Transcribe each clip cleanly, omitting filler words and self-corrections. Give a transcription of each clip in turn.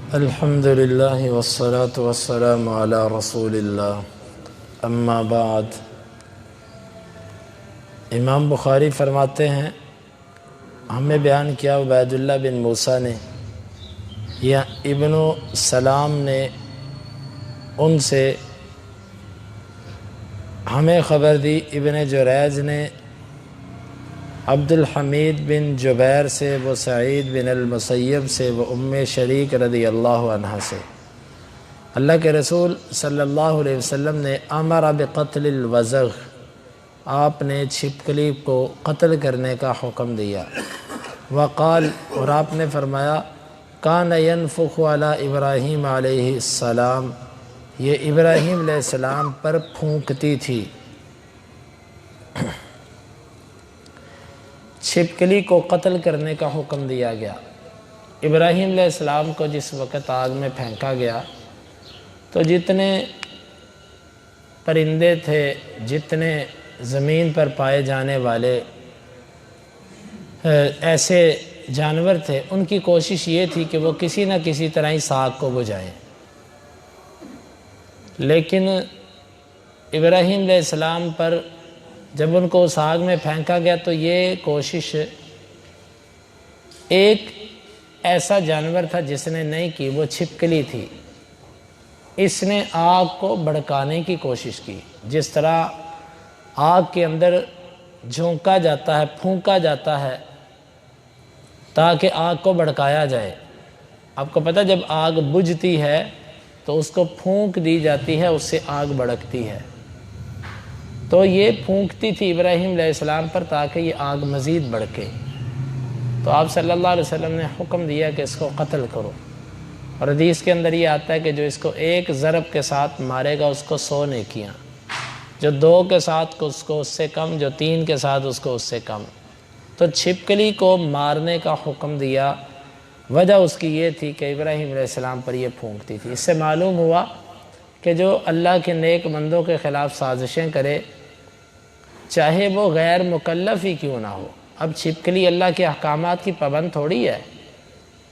الحمد للہ والصلاة والسلام علی رسول اللہ، اما بعد۔ امام بخاری فرماتے ہیں ہمیں بیان کیا عبید اللہ بن موسیٰ نے یا ابن سلام نے ان سے ہمیں خبر دی، ابن جریج نے عبد الحمید بن جبیر سے، وہ سعید بن المسیب سے، وہ ام شریک رضی اللہ عنہ سے۔ اللہ کے رسول صلی اللہ علیہ وسلم نے امر بقتل الوزغ، آپ نے چھپکلی کو قتل کرنے کا حکم دیا۔ وقال، اور آپ نے فرمایا، کان ینفخ علی ابراہیم علیہ السلام، یہ ابراہیم علیہ السلام پر پھونکتی تھی۔ چھپکلی کو قتل کرنے کا حکم دیا گیا۔ ابراہیم علیہ السلام کو جس وقت آگ میں پھینکا گیا تو جتنے پرندے تھے، جتنے زمین پر پائے جانے والے ایسے جانور تھے، ان کی کوشش یہ تھی کہ وہ کسی نہ کسی طرح اس آگ کو بجھائیں، لیکن ابراہیم علیہ السلام پر جب ان کو اس آگ میں پھینکا گیا تو یہ کوشش ایک ایسا جانور تھا جس نے نہیں کی، وہ چھپکلی تھی۔ اس نے آگ کو بھڑکانے کی کوشش کی، جس طرح آگ کے اندر جھونکا جاتا ہے، پھونکا جاتا ہے تاکہ آگ کو بھڑکایا جائے۔ آپ کو پتہ جب آگ بجھتی ہے تو اس کو پھونک دی جاتی ہے، اس سے آگ بھڑکتی ہے۔ تو یہ پھونکتی تھی ابراہیم علیہ السلام پر تاکہ یہ آگ مزید بڑھے، تو آپ صلی اللہ علیہ وسلم نے حکم دیا کہ اس کو قتل کرو۔ اور حدیث کے اندر یہ آتا ہے کہ جو اس کو ایک ضرب کے ساتھ مارے گا اس کو 100 نیکیاں، جو 2 کے ساتھ اس کو اس سے کم، جو 3 کے ساتھ اس کو اس سے کم۔ تو چھپکلی کو مارنے کا حکم دیا، وجہ اس کی یہ تھی کہ ابراہیم علیہ السلام پر یہ پھونکتی تھی۔ اس سے معلوم ہوا کہ جو اللہ کے نیک بندوں کے خلاف سازشیں کرے، چاہے وہ غیر مکلف ہی کیوں نہ ہو۔ اب چھپکلی اللہ کے احکامات کی پابند تھوڑی ہے،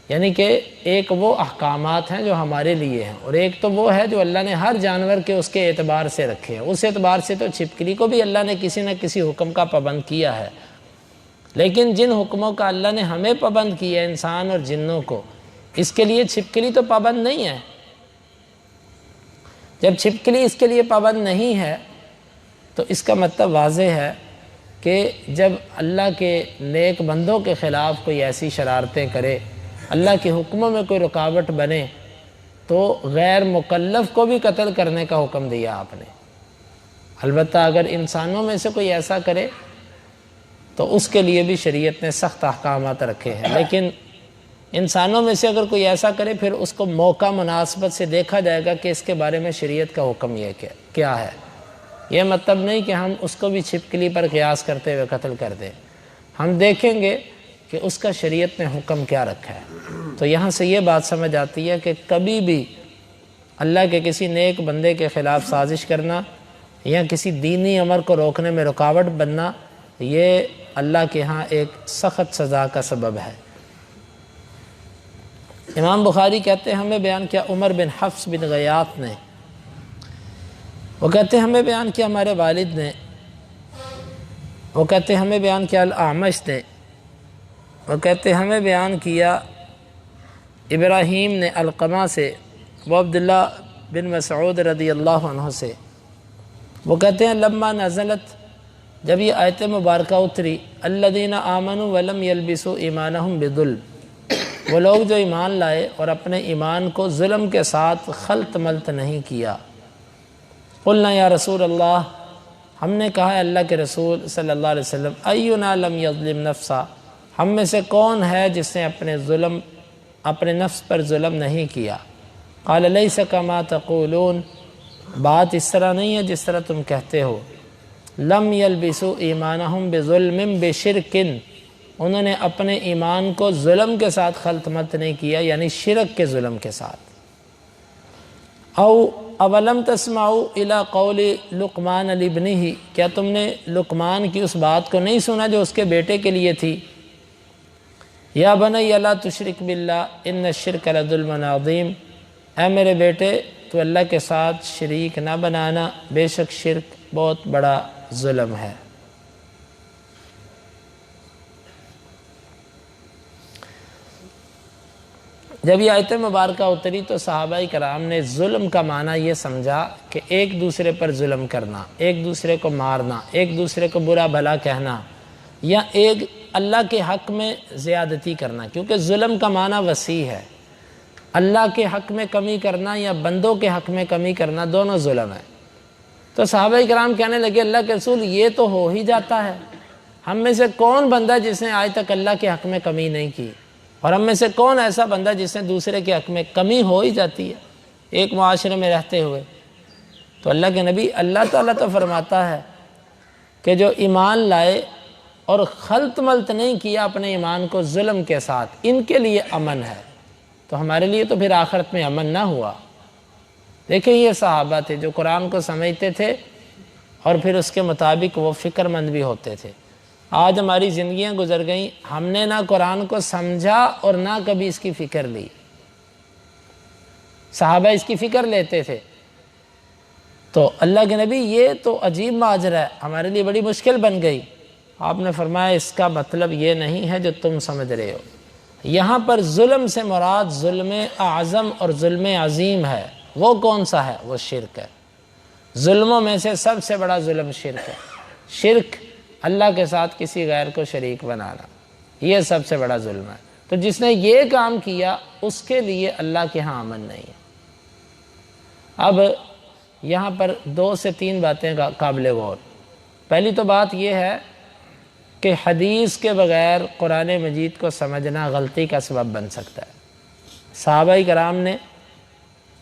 یعنی کہ ایک وہ احکامات ہیں جو ہمارے لیے ہیں، اور ایک تو وہ ہے جو اللہ نے ہر جانور کے اس کے اعتبار سے رکھے ہیں۔ اس اعتبار سے تو چھپکلی کو بھی اللہ نے کسی نہ کسی حکم کا پابند کیا ہے، لیکن جن حکموں کا اللہ نے ہمیں پابند کیا ہے، انسان اور جنوں کو، اس کے لیے چھپکلی تو پابند نہیں ہے۔ جب چھپکلی اس کے لیے پابند نہیں ہے تو اس کا مطلب واضح ہے کہ جب اللہ کے نیک بندوں کے خلاف کوئی ایسی شرارتیں کرے، اللہ کے حکموں میں کوئی رکاوٹ بنے، تو غیر مکلف کو بھی قتل کرنے کا حکم دیا آپ نے۔ البتہ اگر انسانوں میں سے کوئی ایسا کرے تو اس کے لیے بھی شریعت نے سخت احکامات رکھے ہیں، لیکن انسانوں میں سے اگر کوئی ایسا کرے پھر اس کو موقع مناسبت سے دیکھا جائے گا کہ اس کے بارے میں شریعت کا حکم یہ کیا ہے۔ یہ مطلب نہیں کہ ہم اس کو بھی چھپکلی پر قیاس کرتے ہوئے قتل کر دیں، ہم دیکھیں گے کہ اس کا شریعت نے حکم کیا رکھا ہے۔ تو یہاں سے یہ بات سمجھ آتی ہے کہ کبھی بھی اللہ کے کسی نیک بندے کے خلاف سازش کرنا یا کسی دینی امر کو روکنے میں رکاوٹ بننا، یہ اللہ کے ہاں ایک سخت سزا کا سبب ہے۔ امام بخاری کہتے ہیں ہمیں بیان کیا عمر بن حفص بن غیاث نے، وہ کہتے ہیں ہمیں بیان کیا ہمارے والد نے، وہ کہتے ہیں ہمیں بیان کیا الاعمش نے، وہ کہتے ہیں ہمیں بیان کیا ابراہیم نے علقمہ سے، وہ عبداللہ بن مسعود رضی اللہ عنہ سے، وہ کہتے ہیں لما نزلت، جب یہ آیت مبارکہ اتری، الذین آمنوا ولم یلبسوا ایمانہم بظلم، وہ لوگ جو ایمان لائے اور اپنے ایمان کو ظلم کے ساتھ خلط ملط نہیں کیا۔ قلنا یا رسول اللہ، ہم نے کہا ہے اللہ کے رسول صلی اللہ علیہ وسلم، اینا لم یظلم نفسا، ہم میں سے کون ہے جس نے اپنے نفس پر ظلم نہیں کیا؟ قال لیس کما تقولون، بات اس طرح نہیں ہے جس طرح تم کہتے ہو۔ لم یلبسوا ایمانہم بظلم بشرک، انہوں نے اپنے ایمان کو ظلم کے ساتھ خلط ملط نہیں کیا، یعنی شرک کے ظلم کے ساتھ۔ اولم تسمعوا الی قول لقمان لابنہ، کیا تم نے لقمان کی اس بات کو نہیں سنا جو اس کے بیٹے کے لیے تھی؟ یا بنی لا تشرک باللہ ان الشرک لظلم عظیم، اے میرے بیٹے تو اللہ کے ساتھ شریک نہ بنانا، بے شک شرک بہت بڑا ظلم ہے۔ جب یہ آیت مبارکہ اتری تو صحابہ کرام نے ظلم کا معنی یہ سمجھا کہ ایک دوسرے پر ظلم کرنا، ایک دوسرے کو مارنا، ایک دوسرے کو برا بھلا کہنا، یا ایک اللہ کے حق میں زیادتی کرنا، کیونکہ ظلم کا معنی وسیع ہے۔ اللہ کے حق میں کمی کرنا یا بندوں کے حق میں کمی کرنا دونوں ظلم ہے۔ تو صحابہ کرام کہنے لگے اللہ کے رسول یہ تو ہو ہی جاتا ہے، ہم میں سے کون بندہ جس نے آج تک اللہ کے حق میں کمی نہیں کی، اور ہم میں سے کون ایسا بندہ جس نے دوسرے کے حق میں کمی ہو ہی جاتی ہے ایک معاشرے میں رہتے ہوئے۔ تو اللہ کے نبی اللہ تعالیٰ تو فرماتا ہے کہ جو ایمان لائے اور خلط ملط نہیں کیا اپنے ایمان کو ظلم کے ساتھ، ان کے لیے امن ہے۔ تو ہمارے لیے تو پھر آخرت میں امن نہ ہوا۔ دیکھیں یہ صحابہ تھے جو قرآن کو سمجھتے تھے اور پھر اس کے مطابق وہ فکر مند بھی ہوتے تھے۔ آج ہماری زندگیاں گزر گئیں، ہم نے نہ قرآن کو سمجھا اور نہ کبھی اس کی فکر لی۔ صحابہ اس کی فکر لیتے تھے۔ تو اللہ کے نبی یہ تو عجیب ماجرا ہے، ہمارے لیے بڑی مشکل بن گئی۔ آپ نے فرمایا اس کا مطلب یہ نہیں ہے جو تم سمجھ رہے ہو۔ یہاں پر ظلم سے مراد ظلم اعظم اور ظلم عظیم ہے۔ وہ کون سا ہے؟ وہ شرک ہے۔ ظلموں میں سے سب سے بڑا ظلم شرک ہے۔ شرک اللہ کے ساتھ کسی غیر کو شریک بنانا، یہ سب سے بڑا ظلم ہے۔ تو جس نے یہ کام کیا اس کے لیے اللہ کے ہاں امن نہیں ہے۔ اب یہاں پر 2 سے 3 باتیں قابل غور۔ پہلی تو بات یہ ہے کہ حدیث کے بغیر قرآن مجید کو سمجھنا غلطی کا سبب بن سکتا ہے۔ صحابہ کرام نے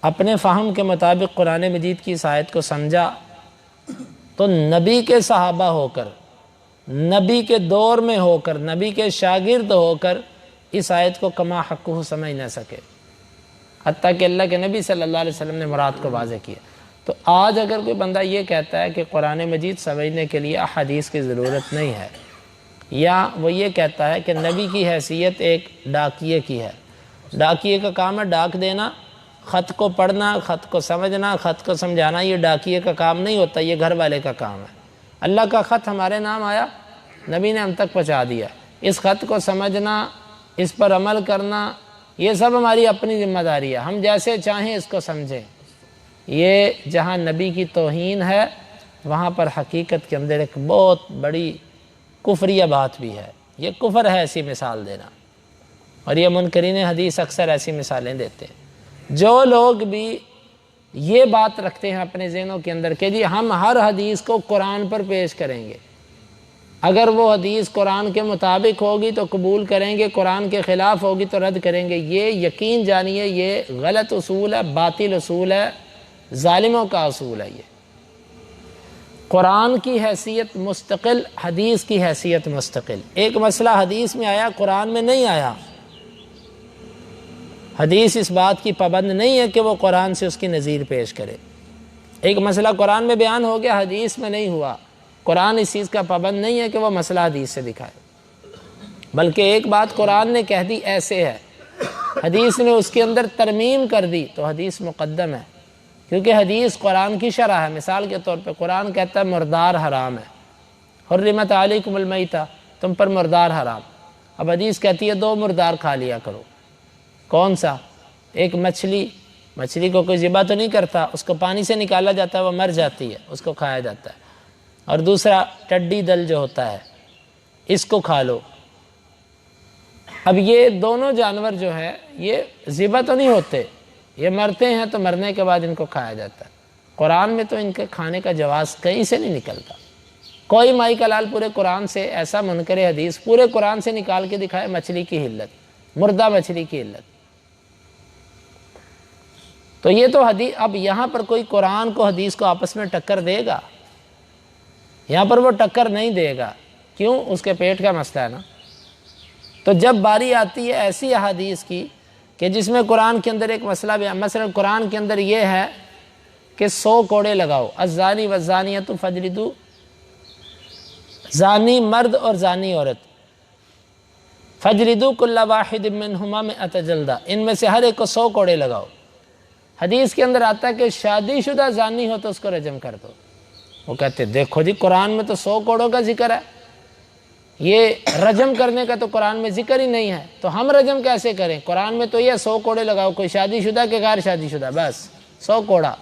اپنے فہم کے مطابق قرآن مجید کی اس آیت کو سمجھا تو نبی کے صحابہ ہو کر، نبی کے دور میں ہو کر، نبی کے شاگرد ہو کر اس آیت کو کما حقہ سمجھ نہ سکے، حتیٰ کہ اللہ کے نبی صلی اللہ علیہ وسلم نے مراد کو واضح کیا۔ تو آج اگر کوئی بندہ یہ کہتا ہے کہ قرآن مجید سمجھنے کے لیے احادیث کی ضرورت نہیں ہے، یا وہ یہ کہتا ہے کہ نبی کی حیثیت ایک ڈاکیے کی ہے، ڈاکیے کا کام ہے ڈاک دینا، خط کو پڑھنا، خط کو سمجھنا، خط کو سمجھانا، یہ ڈاکیے کا کام نہیں ہوتا، یہ گھر والے کا کام ہے۔ اللہ کا خط ہمارے نام آیا، نبی نے ہم تک پہنچا دیا، اس خط کو سمجھنا، اس پر عمل کرنا، یہ سب ہماری اپنی ذمہ داری ہے، ہم جیسے چاہیں اس کو سمجھیں۔ یہ جہاں نبی کی توہین ہے وہاں پر حقیقت کے اندر ایک بہت بڑی کفریہ بات بھی ہے۔ یہ کفر ہے ایسی مثال دینا، اور یہ منکرین حدیث اکثر ایسی مثالیں دیتے ہیں۔ جو لوگ بھی یہ بات رکھتے ہیں اپنے ذہنوں کے اندر کہ جی ہم ہر حدیث کو قرآن پر پیش کریں گے، اگر وہ حدیث قرآن کے مطابق ہوگی تو قبول کریں گے، قرآن کے خلاف ہوگی تو رد کریں گے، یہ یقین جانیے یہ غلط اصول ہے، باطل اصول ہے، ظالموں کا اصول ہے۔ یہ قرآن کی حیثیت مستقل، حدیث کی حیثیت مستقل۔ ایک مسئلہ حدیث میں آیا، قرآن میں نہیں آیا، حدیث اس بات کی پابند نہیں ہے کہ وہ قرآن سے اس کی نظیر پیش کرے۔ ایک مسئلہ قرآن میں بیان ہو گیا، حدیث میں نہیں ہوا، قرآن اس چیز کا پابند نہیں ہے کہ وہ مسئلہ حدیث سے دکھائے، بلکہ ایک بات قرآن نے کہہ دی ایسے ہے، حدیث نے اس کے اندر ترمیم کر دی تو حدیث مقدم ہے، کیونکہ حدیث قرآن کی شرح ہے۔ مثال کے طور پہ قرآن کہتا ہے مردار حرام ہے، حرمت علیکم المیتہ، تم پر مردار حرام، اب حدیث کہتی ہے 2 مردار کھا لیا کرو۔ کون سا؟ ایک مچھلی کو کوئی ذبح تو نہیں کرتا، اس کو پانی سے نکالا جاتا ہے، وہ مر جاتی ہے، اس کو کھایا جاتا ہے، اور دوسرا ٹڈی دل جو ہوتا ہے اس کو کھا لو۔ اب یہ دونوں جانور جو ہے یہ ذبح تو نہیں ہوتے، یہ مرتے ہیں تو مرنے کے بعد ان کو کھایا جاتا ہے۔ قرآن میں تو ان کے کھانے کا جواز کہیں سے نہیں نکلتا، کوئی مائی کا لال پورے قرآن سے ایسا منکر حدیث پورے قرآن سے نکال کے دکھائے مچھلی کی حلت، مردہ مچھلی کی حلت۔ تو یہ تو حدیث، اب یہاں پر کوئی قرآن کو حدیث کو آپس میں ٹکر دے گا؟ یہاں پر وہ ٹکر نہیں دے گا، کیوں؟ اس کے پیٹ کا مسئلہ ہے نا۔ تو جب باری آتی ہے ایسی احادیث کی کہ جس میں قرآن کے اندر ایک مسئلہ بھی، مثلا قرآن کے اندر یہ ہے کہ 100 کوڑے لگاؤ، الزانی والزانیۃ فاجلدوا، زانی مرد اور زانی عورت فجلدوا کل واحد منہما مئۃ جلدہ، ان میں سے ہر ایک کو 100 کوڑے لگاؤ۔ حدیث کے اندر آتا ہے کہ شادی شدہ زانی ہو تو اس کو رجم کر دو۔ وہ کہتے دیکھو جی قرآن میں تو 100 کوڑوں کا ذکر ہے، یہ رجم کرنے کا تو قرآن میں ذکر ہی نہیں ہے، تو ہم رجم کیسے کریں؟ قرآن میں تو یہ 100 کوڑے لگاؤ، کوئی شادی شدہ کہ غیر شادی شدہ، بس 100 کوڑا۔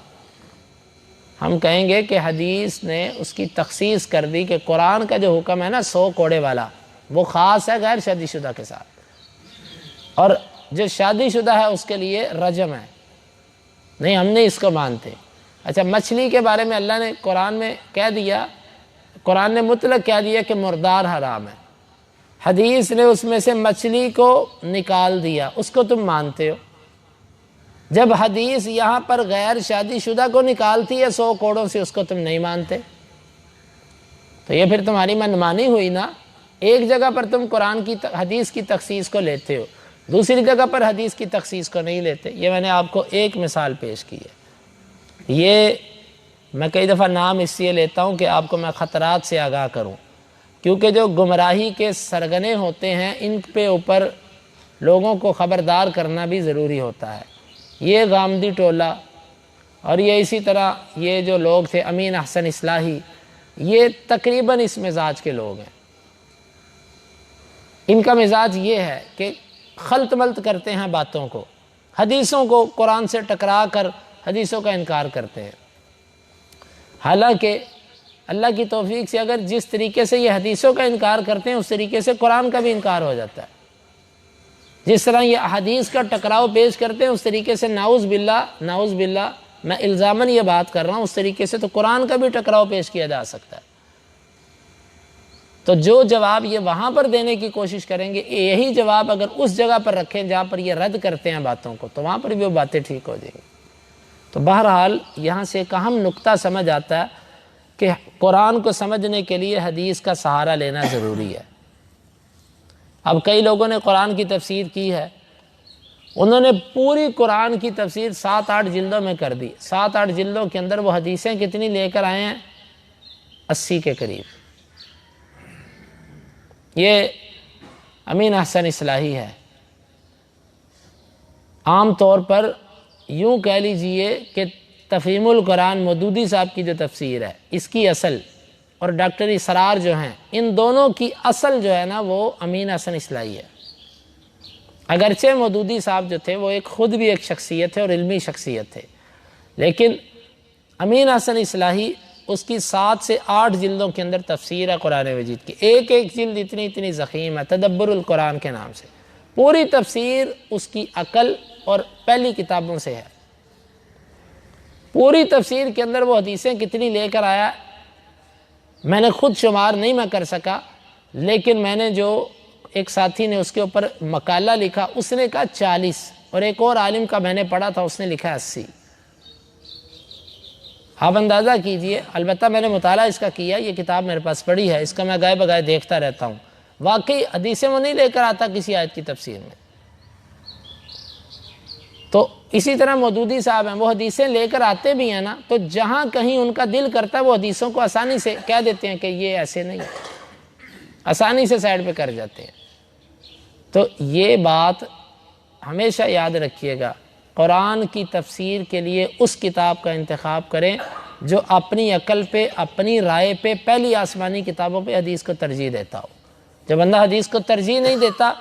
ہم کہیں گے کہ حدیث نے اس کی تخصیص کر دی کہ قرآن کا جو حکم ہے نا 100 کوڑے والا، وہ خاص ہے غیر شادی شدہ کے ساتھ، اور جو شادی شدہ ہے اس کے لیے رجم ہے۔ نہیں، ہم نہیں اس کو مانتے۔ اچھا، مچھلی کے بارے میں اللہ نے قرآن میں کہہ دیا، قرآن نے مطلق کہہ دیا کہ مردار حرام ہے، حدیث نے اس میں سے مچھلی کو نکال دیا، اس کو تم مانتے ہو۔ جب حدیث یہاں پر غیر شادی شدہ کو نکالتی ہے 100 کوڑوں سے، اس کو تم نہیں مانتے، تو یہ پھر تمہاری منمانی ہوئی نا۔ ایک جگہ پر تم قرآن کی حدیث کی تخصیص کو لیتے ہو، دوسری جگہ پر حدیث کی تخصیص کو نہیں لیتے۔ یہ میں نے آپ کو ایک مثال پیش کی ہے۔ یہ میں کئی دفعہ نام اس لیے لیتا ہوں کہ آپ کو میں خطرات سے آگاہ کروں، کیونکہ جو گمراہی کے سرغنے ہوتے ہیں ان پہ اوپر لوگوں کو خبردار کرنا بھی ضروری ہوتا ہے۔ یہ غامدی ٹولہ اور یہ اسی طرح یہ جو لوگ تھے امین احسن اصلاحی، یہ تقریباً اس مزاج کے لوگ ہیں۔ ان کا مزاج یہ ہے کہ خلط ملط کرتے ہیں باتوں کو، حدیثوں کو قرآن سے ٹکرا کر حدیثوں کا انکار کرتے ہیں، حالانکہ اللہ کی توفیق سے اگر جس طریقے سے یہ حدیثوں کا انکار کرتے ہیں اس طریقے سے قرآن کا بھی انکار ہو جاتا ہے۔ جس طرح یہ حدیث کا ٹکراؤ پیش کرتے ہیں اس طریقے سے نعوذ باللہ میں الزاماً یہ بات کر رہا ہوں، اس طریقے سے تو قرآن کا بھی ٹکراؤ پیش کیا جا سکتا ہے۔ تو جو جواب یہ وہاں پر دینے کی کوشش کریں گے، یہی جواب اگر اس جگہ پر رکھیں جہاں پر یہ رد کرتے ہیں باتوں کو، تو وہاں پر بھی وہ باتیں ٹھیک ہو جائیں گی۔ تو بہرحال یہاں سے ایک اہم نقطہ سمجھ آتا ہے کہ قرآن کو سمجھنے کے لیے حدیث کا سہارا لینا ضروری ہے۔ اب کئی لوگوں نے قرآن کی تفسیر کی ہے، انہوں نے پوری قرآن کی تفسیر 7-8 جلدوں میں کر دی۔ 7-8 جلدوں کے اندر وہ حدیثیں کتنی لے کر آئے ہیں؟ 80 کے قریب۔ یہ امین احسن اصلاحی ہے۔ عام طور پر یوں کہہ لیجئے کہ تفہیم القرآن مودودی صاحب کی جو تفسیر ہے، اس کی اصل، اور ڈاکٹر اسرار جو ہیں، ان دونوں کی اصل جو ہے نا وہ امین احسن اصلاحی ہے۔ اگرچہ مودودی صاحب جو تھے وہ خود بھی ایک شخصیت ہے اور علمی شخصیت تھے، لیکن امین احسن اصلاحی اس کی 7 سے 8 جلدوں کے اندر تفسیر ہے قرآن مجید کی، ایک ایک جلد اتنی ضخیم ہے، تدبر القرآن کے نام سے۔ پوری تفسیر اس کی عقل اور پہلی کتابوں سے ہے۔ پوری تفسیر کے اندر وہ حدیثیں کتنی لے کر آیا میں نے خود شمار نہیں میں کر سکا، لیکن میں نے جو ایک ساتھی نے اس کے اوپر مقالہ لکھا، اس نے کہا 40، اور ایک اور عالم کا میں نے پڑھا تھا اس نے لکھا 80۔ آپ اندازہ کیجئے، البتہ میں نے مطالعہ اس کا کیا، یہ کتاب میرے پاس پڑھی ہے، اس کا میں گائے بگائے دیکھتا رہتا ہوں۔ واقعی حدیثیں وہ نہیں لے کر آتا کسی آیت کی تفسیر میں۔ تو اسی طرح مودودی صاحب ہیں، وہ حدیثیں لے کر آتے بھی ہیں نا، تو جہاں کہیں ان کا دل کرتا ہے وہ حدیثوں کو آسانی سے کہہ دیتے ہیں کہ یہ ایسے نہیں، آسانی سے سائڈ پہ کر جاتے ہیں۔ تو یہ بات ہمیشہ یاد رکھیے گا، قرآن کی تفسیر کے لیے اس کتاب کا انتخاب کریں جو اپنی عقل پہ، اپنی رائے پہ، پہلی آسمانی کتابوں پہ حدیث کو ترجیح دیتا ہو۔ جب بندہ حدیث کو ترجیح نہیں دیتا،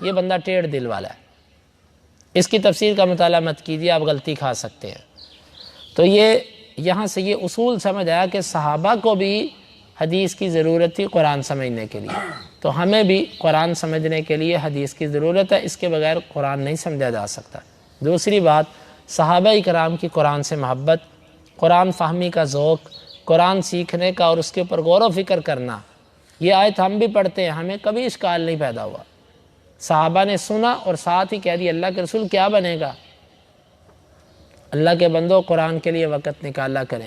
یہ بندہ ٹیڑھ دل والا ہے۔ اس کی تفسیر کا مطالعہ مت کیجیے، آپ غلطی کھا سکتے ہیں۔ تو یہاں سے یہ اصول سمجھ آیا کہ صحابہ کو بھی حدیث کی ضرورت تھی قرآن سمجھنے کے لیے، تو ہمیں بھی قرآن سمجھنے کے لیے حدیث کی ضرورت ہے، اس کے بغیر قرآن نہیں سمجھا جا سکتا۔ دوسری بات، صحابہ کرام کی قرآن سے محبت، قرآن فہمی کا ذوق، قرآن سیکھنے کا اور اس کے اوپر غور و فکر کرنا، یہ آیت ہم بھی پڑھتے ہیں، ہمیں کبھی اشکال نہیں پیدا ہوا۔ صحابہ نے سنا اور ساتھ ہی کہہ دیا اللہ کے رسول کیا بنے گا؟ اللہ کے بندوں قرآن کے لیے وقت نکالا کریں۔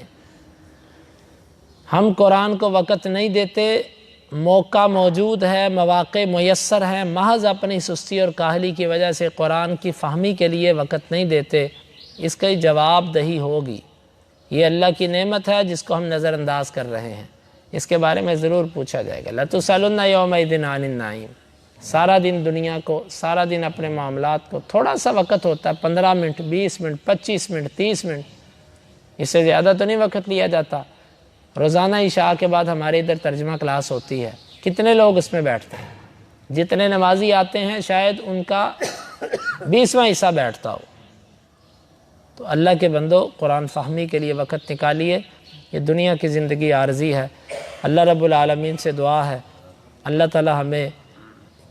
ہم قرآن کو وقت نہیں دیتے، موقع موجود ہے، مواقع میسر ہیں، محض اپنی سستی اور کاہلی کی وجہ سے قرآن کی فہمی کے لیے وقت نہیں دیتے، اس کا جواب دہی ہوگی۔ یہ اللہ کی نعمت ہے جس کو ہم نظر انداز کر رہے ہیں، اس کے بارے میں ضرور پوچھا جائے گا۔ لَتُسْأَلُنَّ يَوْمَئِذٍ عَنِ النَّعِيمِ۔ سارا دن دنیا کو، سارا دن اپنے معاملات کو، تھوڑا سا وقت ہوتا ہے 15 منٹ 20 منٹ 25 منٹ 30 منٹ، اس سے زیادہ تو نہیں وقت لیا جاتا۔ روزانہ عشاء کے بعد ہمارے ادھر ترجمہ کلاس ہوتی ہے، کتنے لوگ اس میں بیٹھتے ہیں؟ جتنے نمازی آتے ہیں شاید ان کا 20واں حصہ بیٹھتا ہو۔ تو اللہ کے بندو، قرآن فہمی کے لیے وقت نکالیے۔ یہ دنیا کی زندگی عارضی ہے۔ اللہ رب العالمین سے دعا ہے اللہ تعالی ہمیں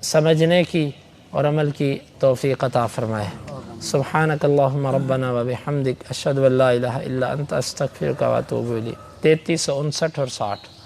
سمجھنے کی اور عمل کی توفیق عطا فرمائے۔ سبحانک اللہم ربنا و بحمدک، اشہد ان لا الہ الا انت، استغفرک و اتوب الیک۔ 3359 اور 60